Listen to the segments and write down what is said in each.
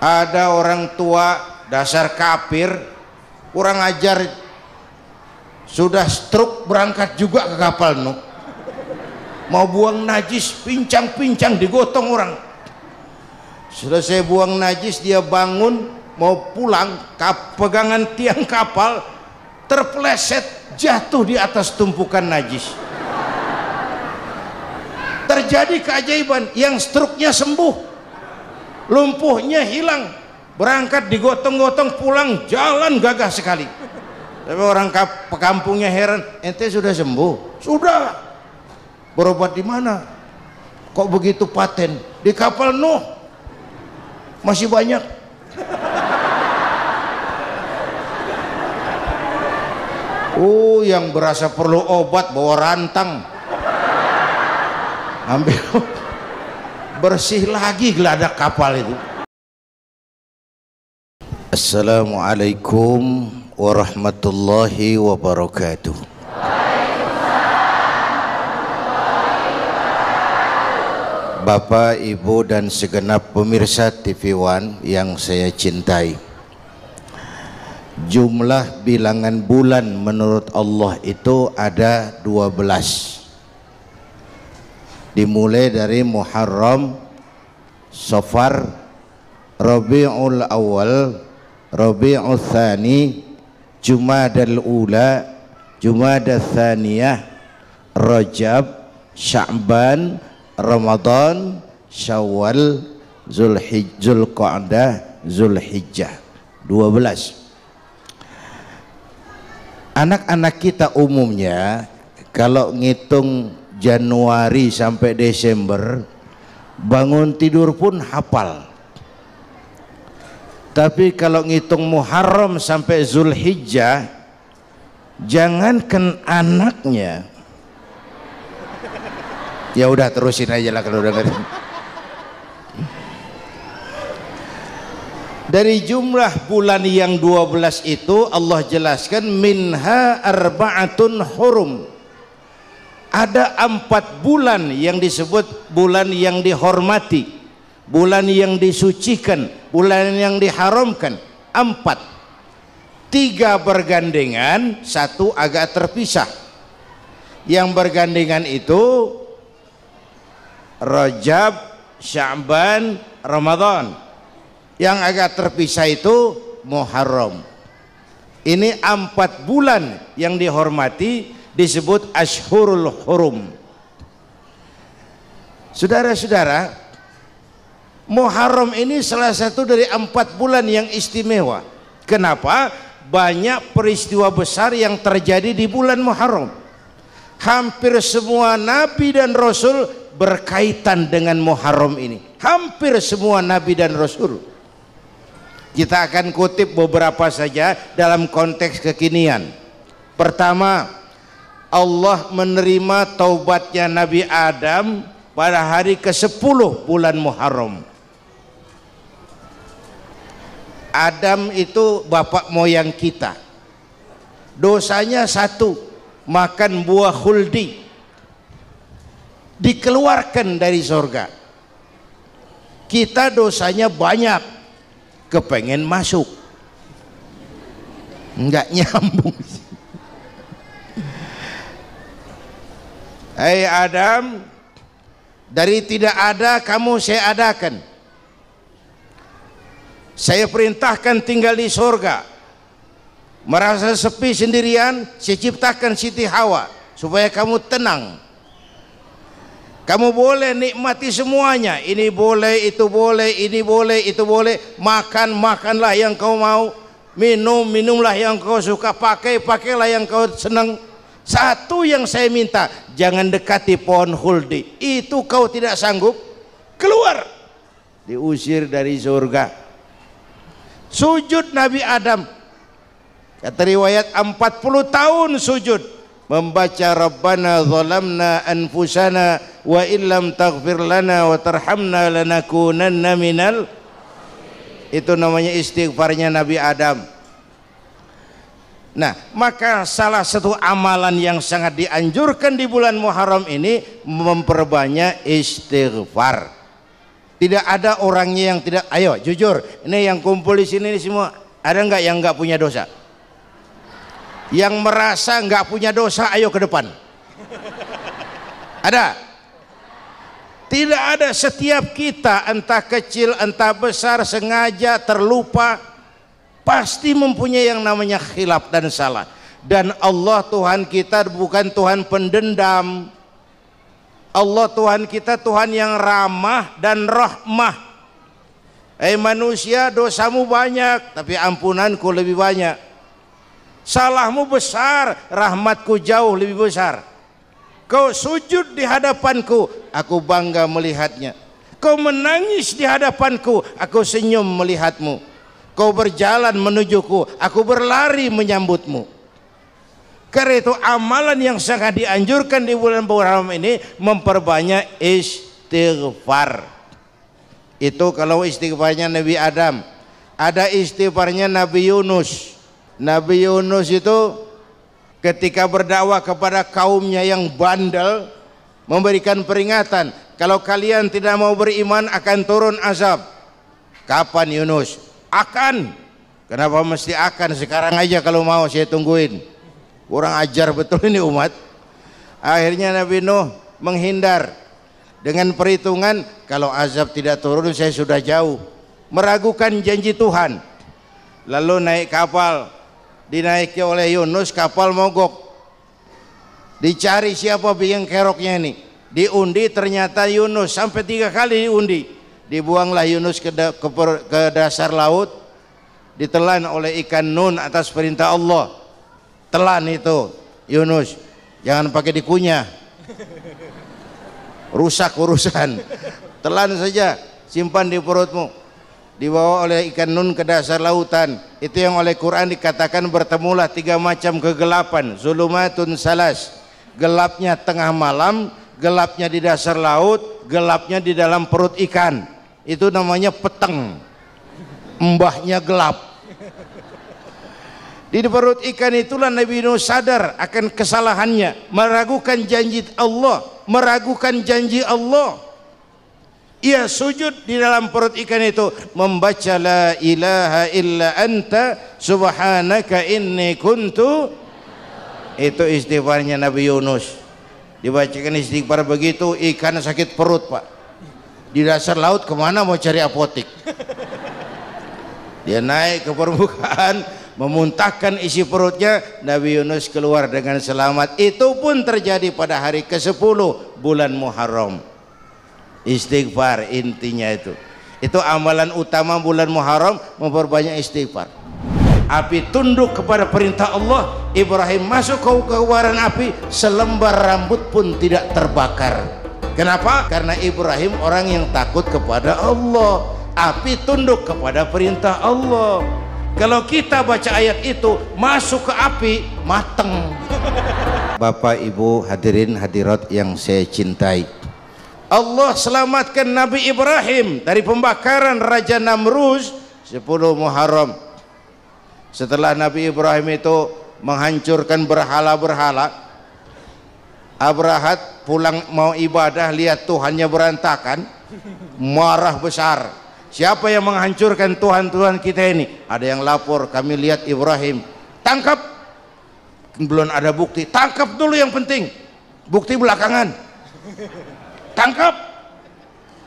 Ada orang tua dasar kafir, kurang ajar, sudah stroke berangkat juga ke kapal Nuh. Mau buang najis, pincang-pincang digotong orang. Selesai buang najis, dia bangun mau pulang, pegangan tiang kapal terpeleset, jatuh di atas tumpukan najis. Terjadi keajaiban, yang stroke-nya sembuh, lumpuhnya hilang, berangkat digotong-gotong pulang, jalan gagah sekali. Tapi orang kampungnya heran, ente sudah sembuh? Sudah. Berobat di mana? Kok begitu paten? Di kapal Nuh. Masih banyak. Oh, yang berasa perlu obat bawa rantang, ambil bersih lagi geladak kapal itu. Assalamualaikum warahmatullahi wabarakatuh. Bapak, Ibu dan segenap pemirsa TV One yang saya cintai, jumlah bilangan bulan menurut Allah itu ada 12. Dimulai dari Muharram, Safar, Rabiul Awal, Rabiul Tsani, Jumadal Ula, Jumadal Tsaniyah, Rajab, Sya'ban, Ramadan, Syawal, Zulqa'dah, Zulhijjah. 12. Anak-anak kita umumnya kalau ngitung Januari sampai Desember, bangun tidur pun hafal. Tapi kalau ngitung Muharram sampai Zulhijjah, jangankan anaknya, ya udah terusin aja lah kalau udah ngerti. Dari jumlah bulan yang 12 itu Allah jelaskan minha arba'atun hurum. Ada 4 bulan yang disebut bulan yang dihormati, bulan yang disucikan, bulan yang diharamkan. 4, 3 bergandengan, 1 agak terpisah. Yang bergandengan itu Rajab, Sya'ban, Ramadan. Yang agak terpisah itu Muharram. Ini 4 bulan yang dihormati, disebut Ashhurul Hurum. Saudara-saudara, Muharram ini salah satu dari 4 bulan yang istimewa. Kenapa? Banyak peristiwa besar yang terjadi di bulan Muharram. Hampir semua nabi dan rasul berkaitan dengan Muharram ini. Hampir semua nabi dan rasul. Kita akan kutip beberapa saja dalam konteks kekinian. Pertama, Allah menerima taubatnya Nabi Adam pada hari ke-10 bulan Muharram. Adam itu bapak moyang kita. Dosanya 1, makan buah khuldi, dikeluarkan dari surga. Kita dosanya banyak, kepengen masuk, enggak nyambung. Hai Adam, dari tidak ada kamu saya adakan. Saya perintahkan tinggal di surga. Merasa sepi sendirian, saya ciptakan Siti Hawa supaya kamu tenang. Kamu boleh nikmati semuanya. Ini boleh, itu boleh, ini boleh, itu boleh. Makan, makanlah yang kau mau. Minum, minumlah yang kau suka. Pakai, pakailah yang kau senang. Satu yang saya minta, jangan dekati pohon khuldi. Itu kau tidak sanggup, keluar. Diusir dari surga. Sujud Nabi Adam, kata riwayat 40 tahun sujud, membaca Rabbana zalamna anfusana wa illam taghfir lana wa tarhamna lanakunanna minal. Itu namanya istighfarnya Nabi Adam. Nah, maka salah satu amalan yang sangat dianjurkan di bulan Muharram ini memperbanyak istighfar. Tidak ada orangnya yang tidak. Ayo jujur, ini yang kumpul di sini ini semua, ada nggak yang nggak punya dosa? Yang merasa nggak punya dosa, ayo ke depan. Ada? Tidak ada. Setiap kita, entah kecil entah besar, sengaja terlupa, pasti mempunyai yang namanya khilaf dan salah. Dan Allah Tuhan kita bukan Tuhan pendendam. Allah Tuhan kita Tuhan yang ramah dan rahmah. Manusia, dosamu banyak tapi ampunanku lebih banyak. Salahmu besar, rahmatku jauh lebih besar. Kau sujud di hadapanku, aku bangga melihatnya. Kau menangis di hadapanku, aku senyum melihatmu. Kau berjalan menujuku, aku berlari menyambutmu. Karena itu amalan yang sangat dianjurkan di bulan Muharram ini memperbanyak istighfar. Itu kalau istighfarnya Nabi Adam. Ada istighfarnya Nabi Yunus. Nabi Yunus itu ketika berdakwah kepada kaumnya yang bandel, memberikan peringatan, kalau kalian tidak mau beriman akan turun azab. Kapan Yunus? Akan. Kenapa mesti akan? Sekarang aja kalau mau, saya tungguin. Kurang ajar betul ini umat. Akhirnya Nabi Nuh menghindar dengan perhitungan, kalau azab tidak turun saya sudah jauh, meragukan janji Tuhan. Lalu naik kapal, dinaiki oleh Yunus, kapal mogok. Dicari siapa biang keroknya ini, diundi, ternyata Yunus. Sampai 3 kali diundi. Dibuanglah Yunus ke dasar laut, ditelan oleh ikan nun atas perintah Allah. Telan itu Yunus, jangan pakai dikunyah, rusak urusan. Telan saja, simpan di perutmu. Dibawa oleh ikan nun ke dasar lautan. Itu yang oleh Quran dikatakan bertemulah 3 macam kegelapan. Zulumatun salas, gelapnya tengah malam, gelapnya di dasar laut, gelapnya di dalam perut ikan. Itu namanya peteng, mbahnya gelap. Di perut ikan itulah Nabi Nuh sadar akan kesalahannya, meragukan janji Allah, meragukan janji Allah. Ia sujud di dalam perut ikan itu, membaca la ilaha illa anta subhanaka inni kuntu. Itu istighfarnya Nabi Yunus. Dibacakan istighfar begitu, ikan sakit perut pak. Di dasar laut kemana mau cari apotik? Dia naik ke permukaan, memuntahkan isi perutnya. Nabi Yunus keluar dengan selamat. Itu pun terjadi pada hari ke-10 bulan Muharram. Istighfar intinya itu. Itu amalan utama bulan Muharram, memperbanyak istighfar. Api tunduk kepada perintah Allah. Ibrahim masuk ke kobaran api, selembar rambut pun tidak terbakar. Kenapa? Karena Ibrahim orang yang takut kepada Allah. Api tunduk kepada perintah Allah. Kalau kita baca ayat itu, masuk ke api, mateng. Bapak Ibu hadirin hadirat yang saya cintai, Allah selamatkan Nabi Ibrahim dari pembakaran Raja Namrus 10 Muharram. Setelah Nabi Ibrahim itu menghancurkan berhala-berhala, Abrahat pulang mau ibadah, lihat Tuhannya berantakan, marah besar. Siapa yang menghancurkan Tuhan-Tuhan kita ini? Ada yang lapor, kami lihat Ibrahim. Tangkap. Belum ada bukti, tangkap dulu yang penting, bukti belakangan. Tangkap.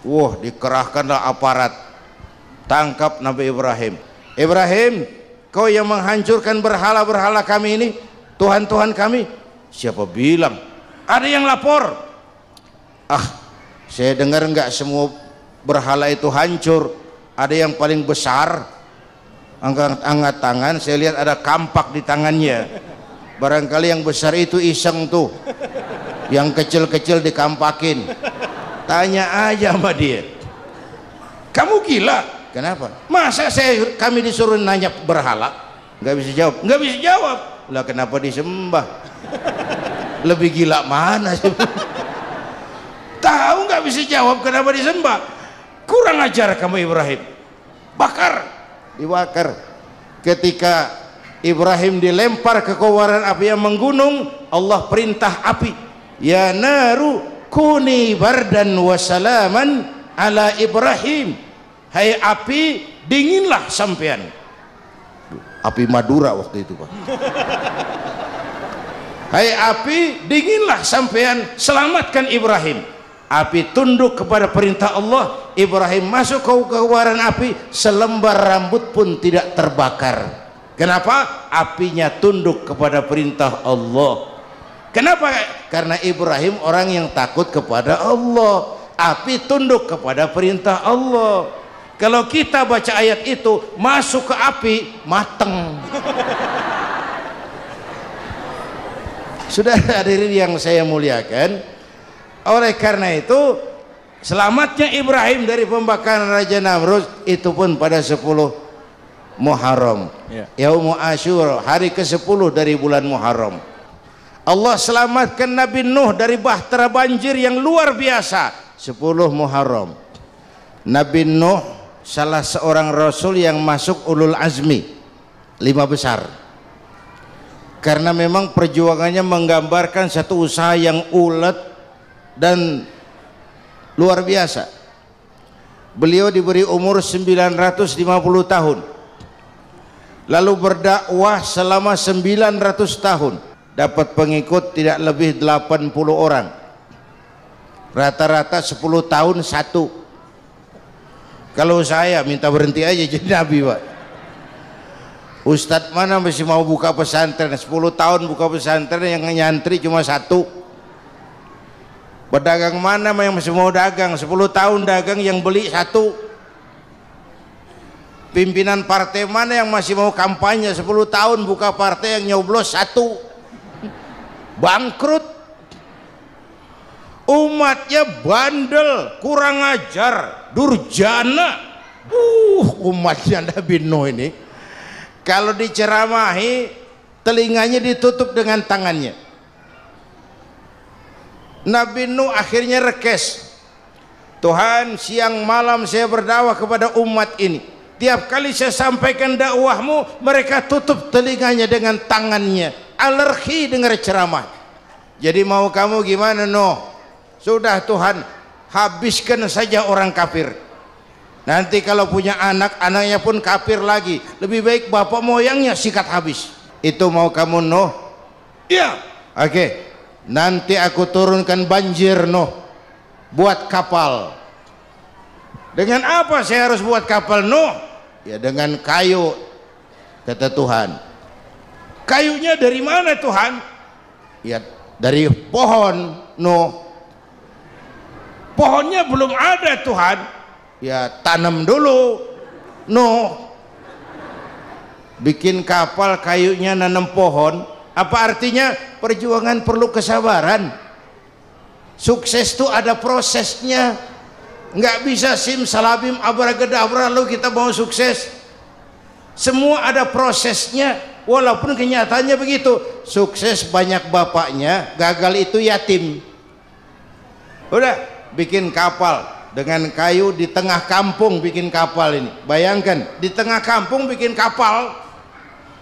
Wah, dikerahkanlah aparat, tangkap Nabi Ibrahim. Ibrahim, kau yang menghancurkan berhala-berhala kami ini, Tuhan-Tuhan kami. Siapa bilang? Ada yang lapor. Saya dengar enggak semua berhala itu hancur. Ada yang paling besar, angkat tangan, saya lihat ada kampak di tangannya. Barangkali yang besar itu iseng tuh, yang kecil-kecil dikampakin. Tanya aja sama dia, kamu gila? Kenapa? Masa kami disuruh nanya berhala? Nggak bisa jawab. Nggak bisa jawab lah, kenapa disembah? Lebih gila mana sih? Tahu nggak bisa jawab kenapa disembah? Kurang ajar kamu Ibrahim. Bakar, dibakar. Ketika Ibrahim dilempar ke kobaran api yang menggunung, Allah perintah api, ya naru kuni bardan wa salaman ala Ibrahim, hai api dinginlah sampean. Api Madura waktu itu, Pak. Hai api dinginlah sampean, selamatkan Ibrahim. Api tunduk kepada perintah Allah, Ibrahim masuk ke kobaran api, selembar rambut pun tidak terbakar. Kenapa? Apinya tunduk kepada perintah Allah. Kenapa? Karena Ibrahim orang yang takut kepada Allah. Api tunduk kepada perintah Allah. Kalau kita baca ayat itu, masuk ke api, mateng. Sudah hadirin yang saya muliakan, oleh karena itu selamatnya Ibrahim dari pembakaran Raja Namrud itu pun pada 10 Muharram, Yaumul Asyura, hari ke-10 dari bulan Muharram. Allah selamatkan Nabi Nuh dari bahtera banjir yang luar biasa, 10 Muharram. Nabi Nuh salah seorang rasul yang masuk ulul azmi 5 besar, karena memang perjuangannya menggambarkan satu usaha yang ulet dan luar biasa. Beliau diberi umur 950 tahun, lalu berdakwah selama 900 tahun, dapat pengikut tidak lebih 80 orang, rata-rata 10 tahun satu. Kalau saya minta berhenti aja jadi nabi, Pak. Ustadz mana masih mau buka pesantren, 10 tahun buka pesantren, yang nyantri cuma 1. Pedagang mana yang masih mau dagang, 10 tahun dagang yang beli 1. Pimpinan partai mana yang masih mau kampanye, 10 tahun buka partai yang nyoblos 1. Bangkrut. Umatnya bandel, kurang ajar, durjana. Umatnya Nabi Nuh ini kalau diceramahi telinganya ditutup dengan tangannya. Nabi Nuh akhirnya rekes, Tuhan siang malam saya berdakwah kepada umat ini, tiap kali saya sampaikan dakwahmu mereka tutup telinganya dengan tangannya, alergi dengar ceramah. Jadi mau kamu gimana Nuh? Sudah Tuhan, habiskan saja orang kafir. Nanti kalau punya anak, anaknya pun kafir lagi, lebih baik bapak moyangnya sikat habis. Itu mau kamu Nuh? Iya. Oke. Nanti aku turunkan banjir Nuh, buat kapal. Dengan apa saya harus buat kapal Nuh? Ya dengan kayu, kata Tuhan. Kayunya dari mana Tuhan? Ya dari pohon Nuh. Pohonnya belum ada Tuhan. Ya tanam dulu Nuh. Bikin kapal kayunya nanam pohon. Apa artinya? Perjuangan perlu kesabaran. Sukses itu ada prosesnya. Nggak bisa simsalabim abracadabra lalu kita mau sukses. Semua ada prosesnya. Walaupun kenyataannya begitu. Sukses banyak bapaknya, gagal itu yatim. Udah bikin kapal dengan kayu di tengah kampung, bikin kapal ini. Bayangkan di tengah kampung bikin kapal,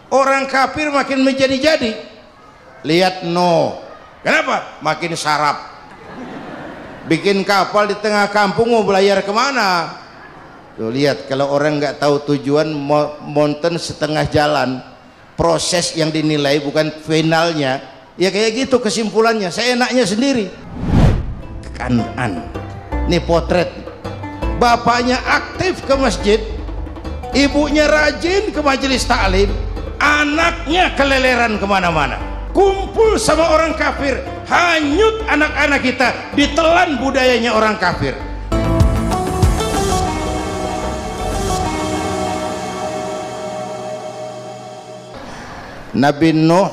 orang kafir makin menjadi-jadi. Lihat Nuh, kenapa? Makin sarap. Bikin kapal di tengah kampung, mau belayar kemana? Tuh lihat, kalau orang nggak tahu tujuan, mountain setengah jalan, proses yang dinilai bukan finalnya. Ya kayak gitu kesimpulannya. Saya enaknya sendiri. Kanan, ini potret. Bapaknya aktif ke masjid, ibunya rajin ke majelis taklim, anaknya keleleran kemana-mana, kumpul sama orang kafir, hanyut anak-anak kita, ditelan budayanya orang kafir. Nabi Nuh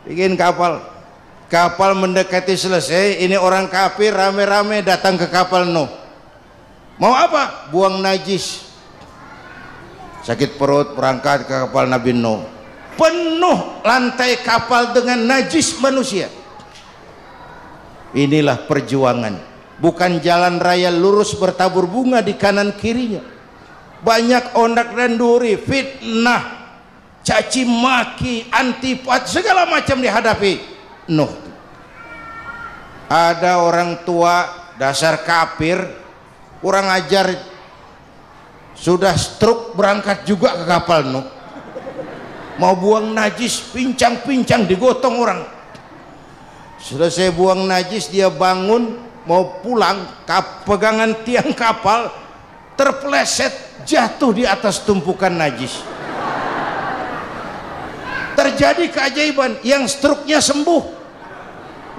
bikin kapal. Kapal mendekati selesai, ini orang kafir rame-rame datang ke kapal Nuh. Mau apa? Buang najis. Sakit perut, berangkat ke kapal Nabi Nuh. Penuh lantai kapal dengan najis manusia. Inilah perjuangan. Bukan jalan raya lurus bertabur bunga di kanan kirinya. Banyak ondak dan duri, fitnah, caci maki, antipat, segala macam dihadapi Nuh. Ada orang tua dasar kafir kurang ajar, sudah stroke berangkat juga ke kapal Nuh, mau buang najis pincang-pincang digotong orang. Sudah saya buang najis, dia bangun mau pulang, pegangan tiang kapal terpeleset jatuh di atas tumpukan najis. Terjadi keajaiban, yang struknya sembuh,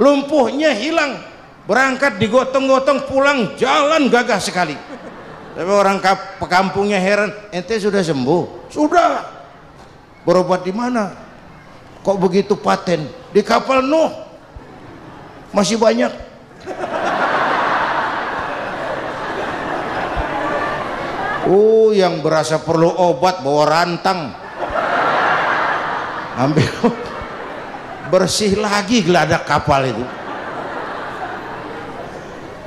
lumpuhnya hilang, berangkat digotong-gotong pulang, jalan gagah sekali. Tapi orang pekampungnya heran, ente sudah sembuh? Sudah. Berobat di mana? Kok begitu paten? Di kapal Nuh. Masih banyak. Yang berasa perlu obat bawa rantang, ambil bersih lagi geladak kapal itu.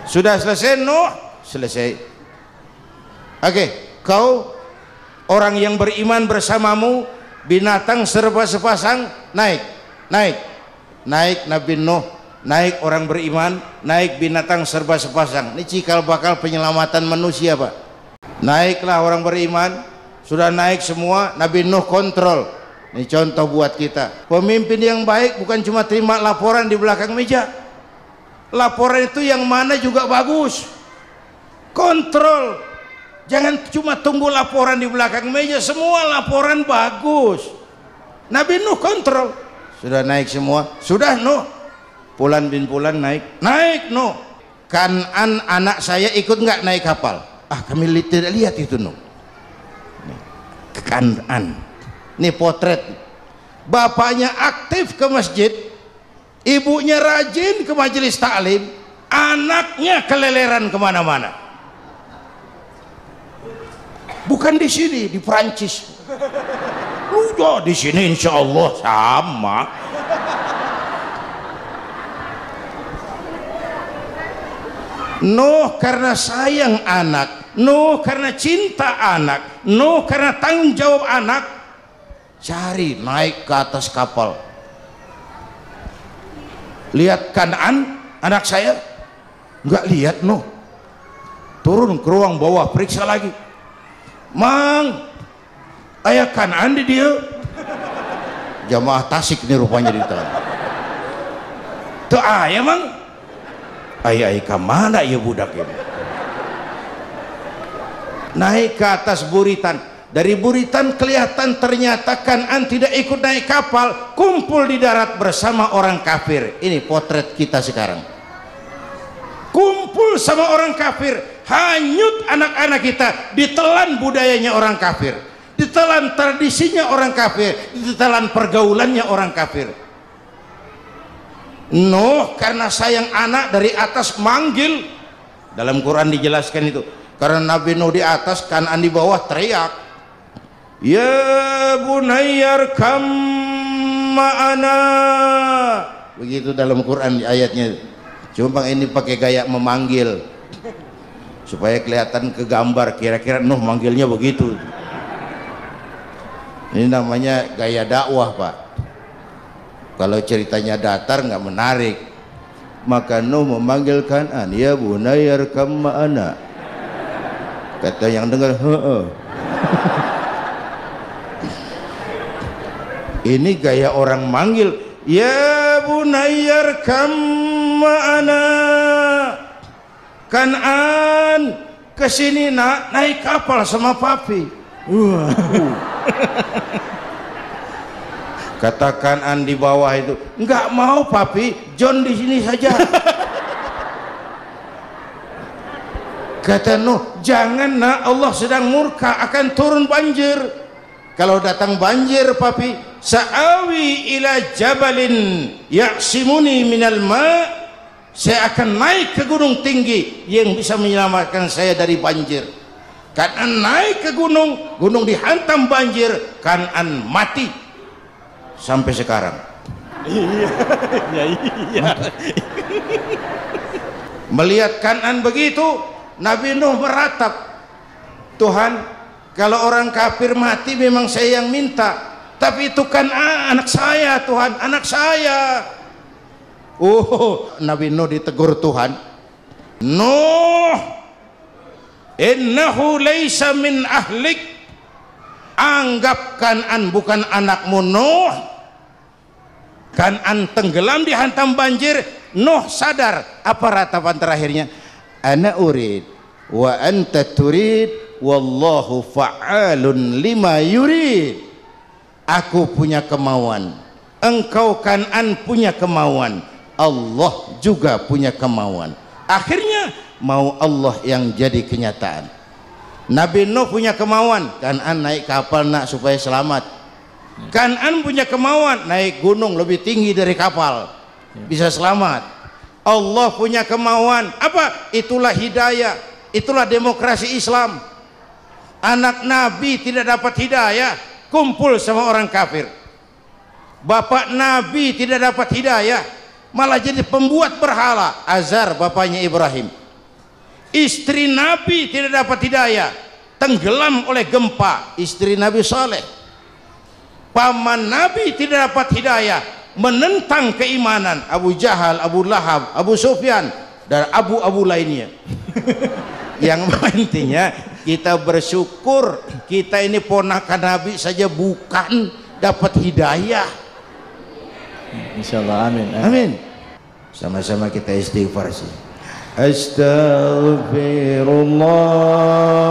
Sudah selesai Nuh? Selesai. Oke, kau orang yang beriman bersamamu, binatang serba sepasang, naik Nabi Nuh, naik orang beriman, naik binatang serba sepasang. Ini cikal bakal penyelamatan manusia, Pak. Naiklah orang beriman, sudah naik semua, Nabi Nuh kontrol. Ini contoh buat kita. Pemimpin yang baik bukan cuma terima laporan di belakang meja. Laporan itu yang mana juga bagus. Kontrol. Jangan cuma tunggu laporan di belakang meja, semua laporan bagus. Nabi Nuh kontrol. Sudah naik semua. Sudah Nuh. Pulan bin Pulan naik Nuh. Kan'an anak saya ikut nggak naik kapal? Kami tidak lihat itu Nuh. Kan'an. Ini potret. Bapaknya aktif ke masjid, ibunya rajin ke majelis taklim, anaknya keleleran kemana-mana. Bukan di sini, di Prancis. Udah di sini insya Allah sama. Nuh karena sayang anak, Nuh karena cinta anak, Nuh karena tanggung jawab anak, cari naik ke atas kapal. Lihat Kan'an anak saya? Nggak lihat Nuh. Turun ke ruang bawah, periksa lagi. Mang, ayah Kan'an di dia. Jamaah Tasik nih rupanya di tangan. Tuh ayah Mang. Ayah kemana ya budak ini? Naik ke atas buritan. Dari buritan kelihatan ternyata Kan'an tidak ikut naik kapal, kumpul di darat bersama orang kafir. Ini potret kita sekarang. Kumpul sama orang kafir, hanyut anak-anak kita, ditelan budayanya orang kafir, ditelan tradisinya orang kafir, ditelan pergaulannya orang kafir. Nuh karena sayang anak dari atas manggil. Dalam Quran dijelaskan itu. Karena Nabi Nuh di atas, Kan'an di bawah teriak, ya bunayyar kam ma'ana. Begitu dalam Quran ayatnya. Cuma ini pakai gaya memanggil supaya kelihatan kegambar, kira-kira Nuh manggilnya begitu. Ini namanya gaya dakwah, Pak. Kalau ceritanya datar nggak menarik, maka Nuh memanggil Kan'an, ya bunayyar kam ma'ana. Kata yang dengar, ini gaya orang manggil, ya bunayyar kam ma'ana. Kan'an kesini nak, naik kapal sama papi. Kata Kan'an di bawah itu, enggak mau papi, John di sini saja. Kata Nuh, jangan nak, Allah sedang murka, akan turun banjir. Kalau datang banjir papi, sa'awi ila jabalin ya'simuni minal ma', saya akan naik ke gunung tinggi yang bisa menyelamatkan saya dari banjir. Kan'an naik ke gunung, gunung dihantam banjir, Kan'an mati. Sampai sekarang. Iya. Melihat Kan'an begitu, Nabi Nuh meratap, Tuhan, kalau orang kafir mati memang saya yang minta, tapi itu kan anak saya Tuhan, anak saya. Nabi Nuh ditegur Tuhan, Nuh, innahu laisa min ahlik, anggap Kan'an bukan anakmu Nuh. Kan'an tenggelam dihantam banjir, Nuh sadar. Apa ratapan terakhirnya? Ana urid wa anta turid wallahu fa'alun lima yurid. Aku punya kemauan, engkau Kan'an punya kemauan, Allah juga punya kemauan. Akhirnya mau Allah yang jadi kenyataan. Nabi Nuh punya kemauan, Kan'an naik kapal nak supaya selamat. Kan'an punya kemauan naik gunung lebih tinggi dari kapal bisa selamat. Allah punya kemauan apa? Itulah hidayah, itulah demokrasi Islam. Anak Nabi tidak dapat hidayah, kumpul sama orang kafir. Bapak Nabi tidak dapat hidayah, malah jadi pembuat berhala. Azar bapaknya Ibrahim. Istri Nabi tidak dapat hidayah, tenggelam oleh gempa, istri Nabi Saleh. Paman Nabi tidak dapat hidayah, menentang keimanan, Abu Jahal, Abu Lahab, Abu Sufyan, dan abu-abu lainnya. Yang intinya kita bersyukur kita ini ponakan Nabi saja bukan dapat hidayah. Insyaallah, amin. Amin. Sama-sama kita istighfar sih. Astaghfirullah